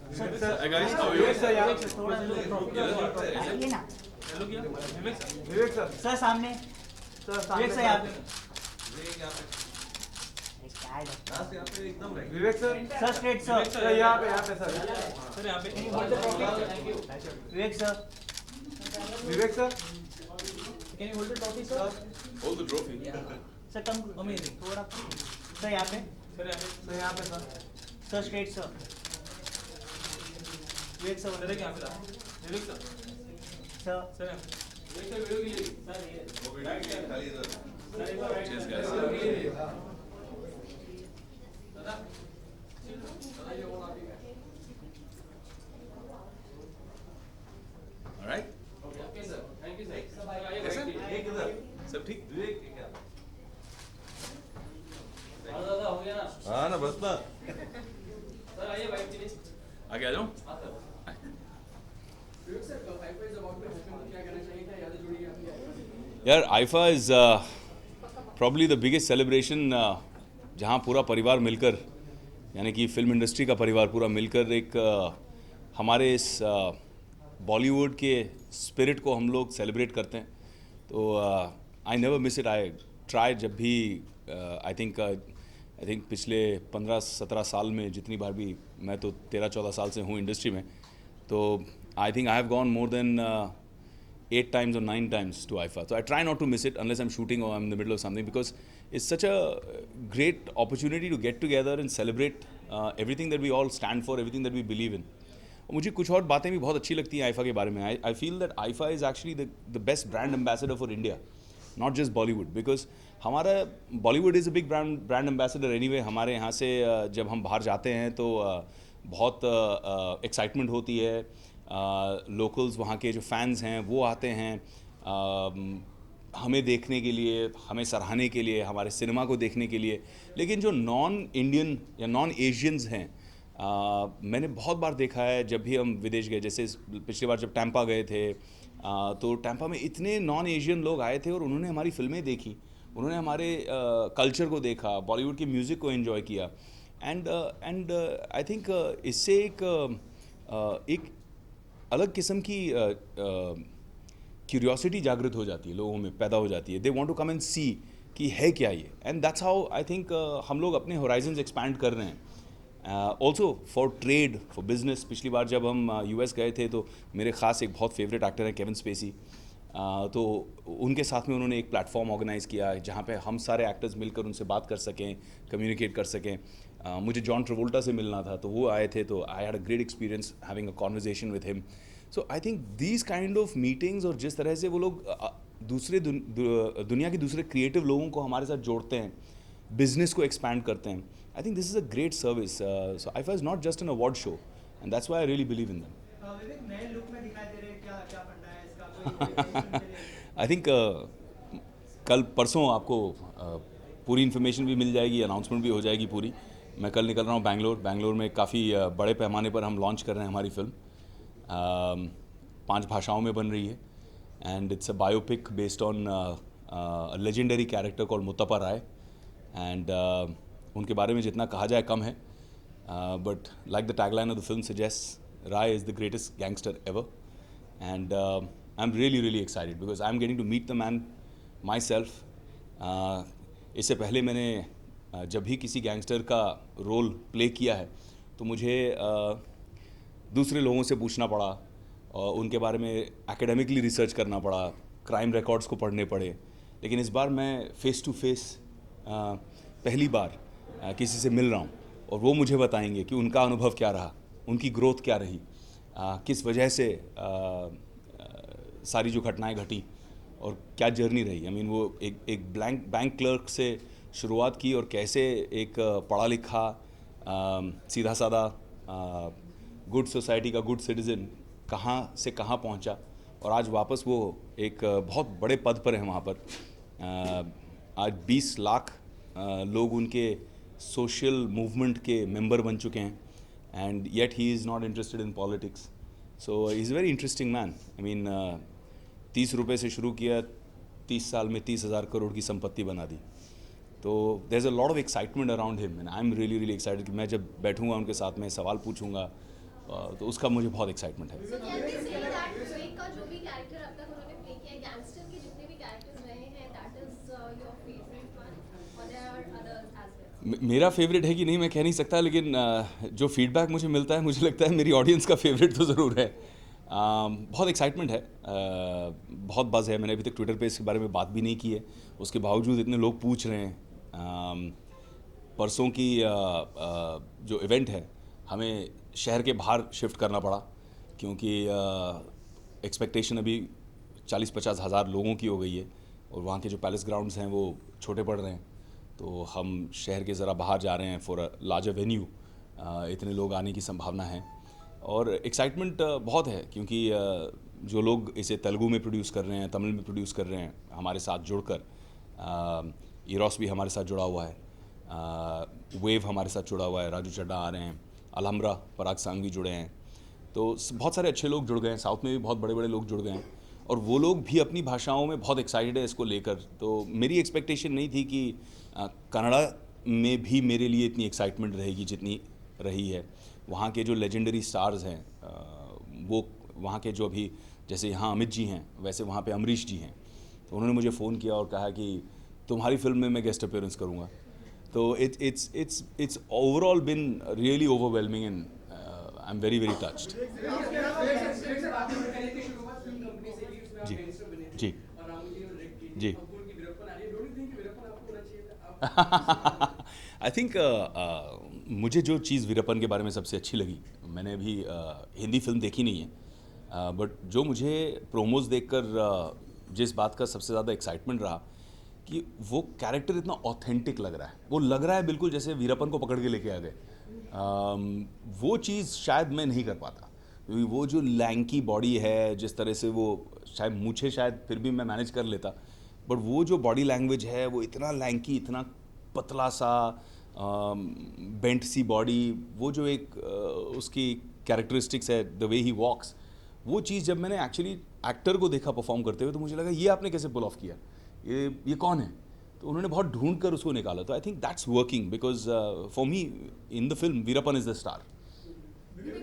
Hey guys, how are you? Vivek sir यहाँ थोड़ा आइए ना विवेक सर सर सामने सर विवेक सर यहाँ पे क्या है Vivek sir sir straight sir sir यहाँ पे sir Vivek sir Vivek sir can you hold the trophy sir Hold the trophy. Sir come amazing थोड़ा सर यहाँ पे सर यहाँ पे sir sir straight sir Vivek sir sir क्या फिर Vivek sir sir sir Vivek sir video के लिए सर ये Cheers, guys. All right. Okay sir thank you sir कैसे? सब ठीक? दादा हो गया ना हाँ ना बस ना सर आइए वाइफ के लिए आगे आ जाऊँ? हाँ sir Vivek sir hyper is about to happen क्या कहना चाहिए क्या यादें जुड़ी हैं आपकी यार IIFA is probably the biggest celebration जहाँ पूरा परिवार मिलकर यानी कि फिल्म इंडस्ट्री का परिवार पूरा मिलकर एक हमारे इस बॉलीवुड के स्पिरिट को हम लोग सेलिब्रेट करते हैं तो I never miss it I try जब भी आई थिंक पिछले 15-17 साल में जितनी बार भी मैं तो 13-14 साल से हूँ इंडस्ट्री में तो I think I have gone more than 8 times or 9 times to IFA. So I try not to miss it unless I'm shooting or I'm in the middle of something because it's such a great opportunity to get together and celebrate everything that we all stand for, everything that we believe in. और मुझे कुछ और बातें भी बहुत अच्छी लगती हैं आईफा के बारे में. I feel that IFA is actually the best brand ambassador for India, not just Bollywood, because हमारा Bollywood is a big brand ambassador anyway. हमारे यहाँ से जब हम बाहर जाते हैं तो बहुत एक्साइटमेंट होती है. लोकल्स वहाँ के जो फैंस हैं वो आते हैं हमें देखने के लिए, हमें सराहने के लिए, हमारे सिनेमा को देखने के लिए. लेकिन जो नॉन इंडियन या नॉन एशियंस हैं मैंने बहुत बार देखा है जब भी हम विदेश गए, जैसे पिछली बार जब टैंपा गए थे तो टैंपा में इतने नॉन एशियन लोग आए थे और उन्होंने हमारी फिल्में देखी, उन्होंने हमारे कल्चर को देखा, बॉलीवुड की म्यूज़िक को एंजॉय किया. एंड आई थिंक इससे एक अलग किस्म की क्यूरियोसिटी जागृत हो जाती है, लोगों में पैदा हो जाती है. They want to come and see कि है क्या ये. And that's how I think हम लोग अपने होराइजन्स एक्सपैंड कर रहे हैं. Also for trade, for business. पिछली बार जब हम यूएस गए थे तो मेरे ख़ास एक बहुत फेवरेट एक्टर हैं केविन स्पेसी, तो उनके साथ में उन्होंने एक प्लेटफॉर्म ऑर्गेनाइज़ किया जहाँ पे हम सारे एक्टर्स मिलकर उनसे बात कर सकें, कम्युनिकेट कर सकें. मुझे जॉन ट्रेवोल्टा से मिलना था तो वो आए थे, तो I had a great experience having a conversation with him. So I think these kind of meetings और जिस तरह से वो लोग दूसरे दुनिया के दूसरे क्रिएटिव लोगों को हमारे साथ जोड़ते हैं, बिजनेस को एक्सपैंड करते हैं, I think this is a great service. So IIFA is not just an award show and that's why I really believe in them. Vivek नए लुक में दिखाई दे रहे हैं, क्या क्या फंडा है इसका आई थिंक कल परसों आपको पूरी इन्फॉर्मेशन भी मिल जाएगी, अनाउंसमेंट भी हो जाएगी पूरी. मैं कल निकल रहा हूँ बैंगलोर में काफ़ी बड़े पैमाने पर हम लॉन्च कर रहे हैं हमारी फिल्म. 5 भाषाओं में बन रही है and it's a biopic based on legendary character called Muthappa Rai. एंड उनके बारे में जितना कहा जाए कम है, but like the tagline of the film suggest, Rai is the greatest gangster ever, and I'm really excited because I'm getting to meet the man myself. इससे पहले मैंने जब भी किसी गैंगस्टर का रोल प्ले किया है तो मुझे दूसरे लोगों से पूछना पड़ा और उनके बारे में एकेडमिकली रिसर्च करना पड़ा, क्राइम रिकॉर्ड्स को पढ़ने पड़े. लेकिन इस बार मैं फेस टू फेस पहली बार किसी से मिल रहा हूँ और वो मुझे बताएंगे कि उनका अनुभव क्या रहा, उनकी ग्रोथ क्या रही, किस वजह से सारी जो घटनाएं घटी और क्या जर्नी रही. आई मीन वो एक बैंक क्लर्क से शुरुआत की और कैसे एक पढ़ा लिखा सीधा साधा गुड सोसाइटी का गुड सिटीज़न कहाँ से कहाँ पहुँचा और आज वापस वो एक बहुत बड़े पद पर है वहाँ पर. आज 20 लाख लोग उनके सोशल मूवमेंट के मेंबर बन चुके हैं. And yet he is not interested in politics. So he's a very interesting man. I mean, 30 रुपए से शुरू किया, 30 साल में 30,000 करोड़ की संपत्ति बना दी. तो there's a lot of excitement around him and I'm really excited कि मैं जब बैठूंगा उनके साथ में सवाल पूछूंगा तो उसका मुझे बहुत एक्साइटमेंट है। So can we say that विवेक का जो भी कैरेक्टर अब तक उन्होंने प्ले किया है, गैंगस्टर के जितने भी कैरेक्टर्स रहे हैं, that is your favorite one, or there are others as well? मेरा फेवरेट है कि नहीं मैं कह नहीं सकता, लेकिन जो फीडबैक मुझे मिलता है मुझे लगता है मेरी ऑडियंस का फेवरेट तो ज़रूर है। बहुत एक्साइटमेंट है, बहुत बज़ है। मैंने अभी तक ट्विटर पे इसके बारे में बात भी नहीं की है, उसके बावजूद इतने लोग पूछ रहे हैं। परसों की जो इवेंट है हमें शहर के बाहर शिफ्ट करना पड़ा, क्योंकि एक्सपेक्टेशन अभी 40-50 हज़ार लोगों की हो गई है और वहाँ के जो पैलेस ग्राउंड्स हैं वो छोटे पड़ रहे हैं, तो हम शहर के ज़रा बाहर जा रहे हैं फॉर अ लार्जर वेन्यू। इतने लोग आने की संभावना है और एक्साइटमेंट बहुत है, क्योंकि जो लोग इसे तेलुगु में प्रोड्यूस कर रहे हैं, तमिल में प्रोड्यूस कर रहे हैं हमारे साथ जुड़कर, इरोस भी हमारे साथ जुड़ा हुआ है, वेव हमारे साथ जुड़ा हुआ है, राजू चड्डा आ रहे हैं, अलहमरा पराग सांघवी जुड़े हैं, तो बहुत सारे अच्छे लोग जुड़ गए हैं। साउथ में भी बहुत बड़े बड़े लोग जुड़ गए हैं और वो लोग भी अपनी भाषाओं में बहुत एक्साइटेड है इसको लेकर। तो मेरी एक्सपेक्टेशन नहीं थी कि कन्नड़ा में भी मेरे लिए इतनी एक्साइटमेंट रहेगी जितनी रही है। वहाँ के जो लेजेंडरी स्टार्स हैं, वो वहाँ के जो अभी जैसे यहाँ अमित जी हैं वैसे वहाँ पे अमरीश जी हैं, तो उन्होंने मुझे फ़ोन किया और कहा कि तुम्हारी फिल्म में मैं गेस्ट अपीयरेंस करूँगा। तो it's overall been really overwhelming and I'm very touched. Vivek sir, आपने करियर की शुरुआत फिल्म कंपनी से की, उसमें आप जी, गैंगस्टर बने थे जी। और रामू जी ने डायरेक्ट की। जी। अब उनकी वीरप्पन आ रही है, डोंट यू थिंक कि वीरप्पन आपको होना चाहिए था? आई थिंक मुझे जो चीज़ वीरप्पन के बारे में सबसे अच्छी लगी, मैंने अभी हिंदी फिल्म देखी नहीं है, बट जो मुझे प्रोमोज देखकर जिस बात का सबसे ज़्यादा एक्साइटमेंट रहा कि वो कैरेक्टर इतना ऑथेंटिक लग रहा है, वो लग रहा है बिल्कुल जैसे वीरप्पन को पकड़ के लेके आ गए। वो चीज़ शायद मैं नहीं कर पाता, क्योंकि वो जो लैंकी बॉडी है, जिस तरह से वो शायद मूछे शायद फिर भी मैं मैनेज कर लेता, बट वो जो बॉडी लैंग्वेज है वो इतना लैंकी, इतना पतला सा, बेंट सी बॉडी, वो जो एक उसकी कैरेक्टरिस्टिक्स है, द वे ही वॉक्स, वो चीज़ जब मैंने एक्चुअली एक्टर को देखा परफॉर्म करते हुए तो मुझे लगा ये आपने कैसे पुल ऑफ किया, ये कौन है। तो उन्होंने बहुत ढूंढ कर उसको निकाला। तो I think that's working because for me in the film Veerappan is the star.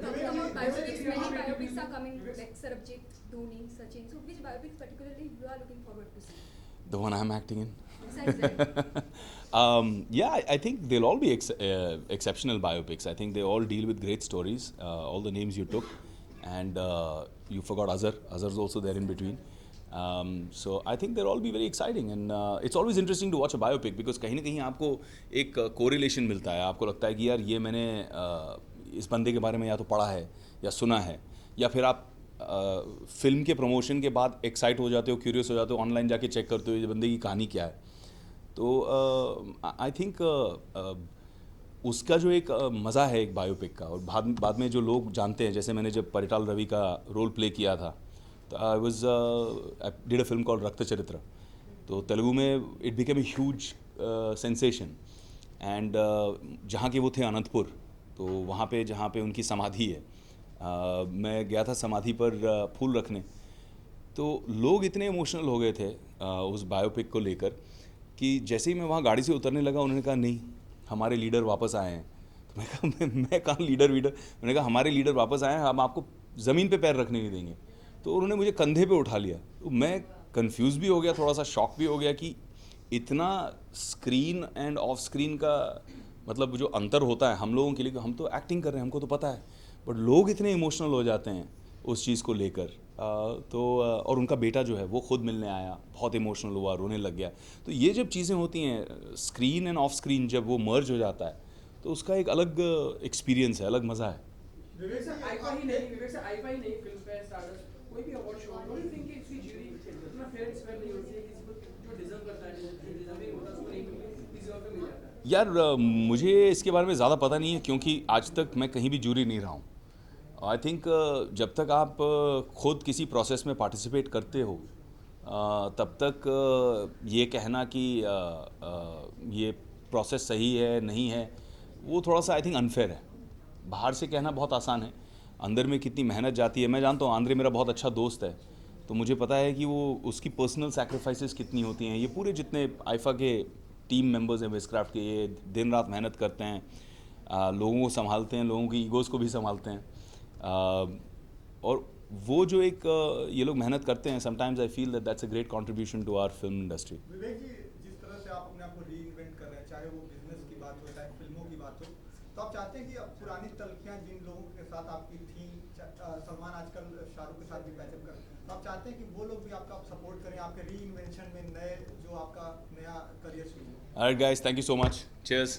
Talking about biopics, many biopics are coming, like Sarabjit, Dhoni, Sachin. So, which biopics particularly you are looking forward to see? The one I'm acting in. Besides that, Yeah, I think they'll all be exceptional biopics. I think they all deal with great stories. All the names you took, and you forgot Azhar. Azhar's also there in between. So I think they'll all be very exciting, and it's always interesting to watch a biopic because कहीं ना कहीं आपको एक correlation मिलता है। आपको लगता है कि यार ये मैंने इस बंदे के बारे में या तो पढ़ा है या सुना है, या फिर आप फिल्म के प्रमोशन के बाद एक्साइट हो जाते हो, क्यूरियस हो जाते हो, ऑनलाइन जाके चेक करते हो ये बंदे की कहानी क्या है। तो आई थिंक उसका जो एक मज़ा है एक बायोपिक का, और बाद में जो लोग जानते हैं, जैसे मैंने जब परिटाल रवि का रोल प्ले किया था तो I did a film called रक्त चरित्र, तो तेलुगु में it became a huge sensation, and जहाँ के वो थे अनंतपुर, तो वहाँ पे जहाँ पे उनकी समाधि है, मैं गया था समाधि पर फूल रखने, तो लोग इतने इमोशनल हो गए थे उस बायोपिक को लेकर कि जैसे ही मैं वहाँ गाड़ी से उतरने लगा उन्होंने कहा नहीं हमारे लीडर वापस आए हैं। तो मैं कहा मैं कहाँ लीडर वीडर, मैंने कहा हमारे लीडर वापस आए हैं, हम आपको ज़मीन पे पैर रखने नहीं देंगे। तो उन्होंने मुझे कंधे पे उठा लिया, तो मैं कंफ्यूज भी हो गया, थोड़ा सा शॉक भी हो गया कि इतना स्क्रीन एंड ऑफ स्क्रीन का मतलब जो अंतर होता है हम लोगों के लिए, हम तो एक्टिंग कर रहे हैं हमको तो पता है, बट लोग इतने इमोशनल हो जाते हैं उस चीज़ को लेकर। और उनका बेटा जो है वो खुद मिलने आया, बहुत इमोशनल हुआ, रोने लग गया। तो ये जब चीज़ें होती हैं स्क्रीन एंड ऑफ स्क्रीन, जब वो मर्ज हो जाता है तो उसका एक अलग एक्सपीरियंस है, अलग मज़ा है। विवेक सर आईफा ही नहीं फिल्म फेयर स्टारडस्ट कोई भी award show, don't you think कि इसकी ज्यूरी इतना फेयर स्पेयर नहीं होती है, किसी को जो डिजर्व करता है, जो डिजर्विंग होता है उसको नहीं मिलती, किसी और को मिल जाता है। यार मुझे इसके बारे में ज़्यादा पता नहीं है, क्योंकि आज तक मैं कहीं भी जूरी नहीं रहा हूँ। आई थिंक जब तक आप खुद किसी प्रोसेस में पार्टिसिपेट करते हो तब तक ये कहना कि ये प्रोसेस सही है नहीं है, वो थोड़ा सा आई थिंक अनफेयर है। बाहर से कहना बहुत आसान है, अंदर में कितनी मेहनत जाती है। मैं जानता हूँ, आंद्रे मेरा बहुत अच्छा दोस्त है, तो मुझे पता है कि वो उसकी पर्सनल सैक्रिफाइसेस कितनी होती हैं। ये पूरे जितने आईफा के टीम मेंबर्स हैं विस्क्राफ्ट के, ये दिन रात मेहनत करते हैं, लोगों को संभालते हैं, लोगों की ईगोज़ को भी संभालते हैं। और वो जो एक ये लोग मेहनत करते हैं, sometimes I feel that that's a great contribution to our film industry. Vivek ji, जिस तरह से आप अपने आप को रीइन्वेंट कर रहे हैं, चाहे वो बिजनेस की बात हो चाहे फिल्मों की बात हो, तो आप चाहते हैं कि अब पुरानी तलखियां जिन लोगों के साथ आपकी थी, सलमान आजकल शाहरुख के साथ भी पैचअप कर, तो आप चाहते हैं कि वो लोग भी आपका सपोर्ट करें आपके रीइन्वेंशन में, नए जो आपका नया करियर शुरू हो. Alright guys, thank you so much. Cheers.